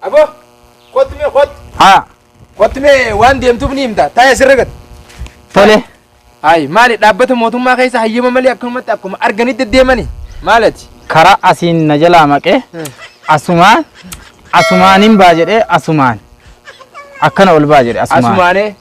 أبو خد مي خد ها خد مي وان ديم تبني إمتى تاي سرقت tole هاي مالي دابته موتوم ما كيسا هيما مالي أكم أرجانيت الديماني مالتي karaa asiin na jalaa maqee asumaaniin baa jedhee asumaan akkana ol baa jedhe أسمانه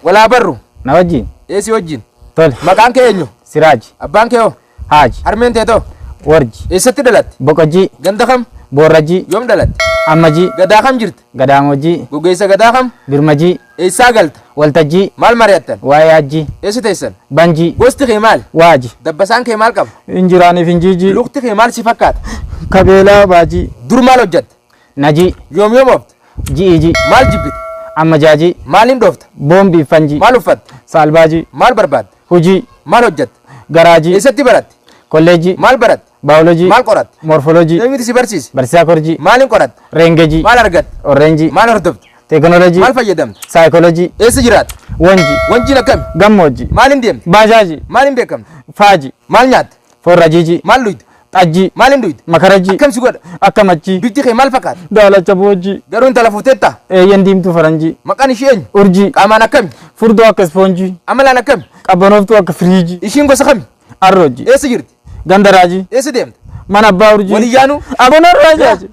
ولا برو na wajjin إيسي وجين tole مكان كينيو siraaj أبان كيو haaji هرمين تيتو warji إيستي دلت boqojii جندخم boorrajii يوم دلت ammajii قداخم جرت gadaamojii قوقيسا قداخم birmajii إيسا قلت waltajii مال مريتن waayaajii إيسي تيسن banjii قوستي خيمال waaji دبسان خيمال قب injiraaniif injiijii لوقتي خيمال سفكات kabeelaa baajii دور مال وجد najii يوم يوم وقت ji'ijii مال جبت ammajaajii مال اندوفت boombii fanjii مال وفت saalbaajii مال برباد hujii مال وجد garaajii إيستي برد kolleejii مال برد baayoloojii مال قرات morfoloojii نميتي سبرسيس barsiisaa korjii مال قرات reengejii مال أرجت orreenjii مال هردبت teekinooloojii مال فيدمت saayikooloojii إيسي جرات wanjii وانجي لكم gammoojii مال انديم baajaajii مال بيكم faajii مال نيات forrajiijii مال لويد xajjii مال اندويد makarajii كم سيقول akka machii بيتي خيمال فكات daalacha boojii قرون تلفوتيتا eeyyan diimtuu faranjii مكان شيء urjii كامان كم furdoo akka ispoonjii عمل كم qabbanooftuu akka firiijii إيشين قصة خم arroojii إيسي جرت gandaraajii إيسي ديمت mana abbaa urjii وليانو abonarraajaaji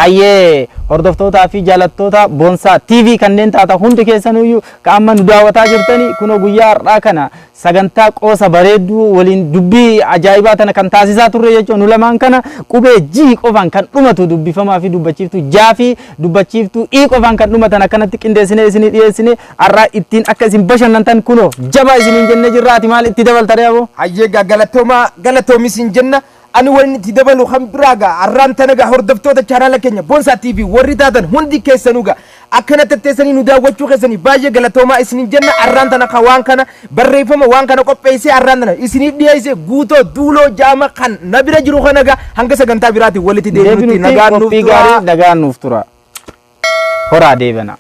ayyee hordoftootaa fi jaalattoota boonsaa TV kanneen taata hundi keessanuyyuu qaama nu daawwataa jirtanii kunoo guyyaa har'aa kana sagantaa qoosa bareedduu waliin dubbii ajaa'ibaa tana kan taasisaa turre jechuun nu lamaan kana qubee G qofaan kan dhumatu dubbifamaa fi dubbachiiftuu J fi dubbachiiftuu E qofaan kan dhumatan akkanatti qindeessinee isinii dhiyeessine har'aa ittiin akka isin bashannantan kunoo jabaa isiniin jennee jirraati maal itti dabaltanii aboo hayyee galatoomi siin jenna ani wani itti dabalu kan biraaga arraan tanaga hordoftoota chaanaala keenya Boonsaa TV warri taatan hundi keessanuga akkana tatteessanii nu daawwachuu keessanii baay'ee galatoomaa isiniin jenna arraan tana ka waan kana barreeffama waan kana qopheessee arraan tana isiniif dhiyeessee guutoo duuloo jaama kan na bira jiru kanaga hanga sagantaa biraatti walitti deebinutti nagaan nuuf tura horaa deebana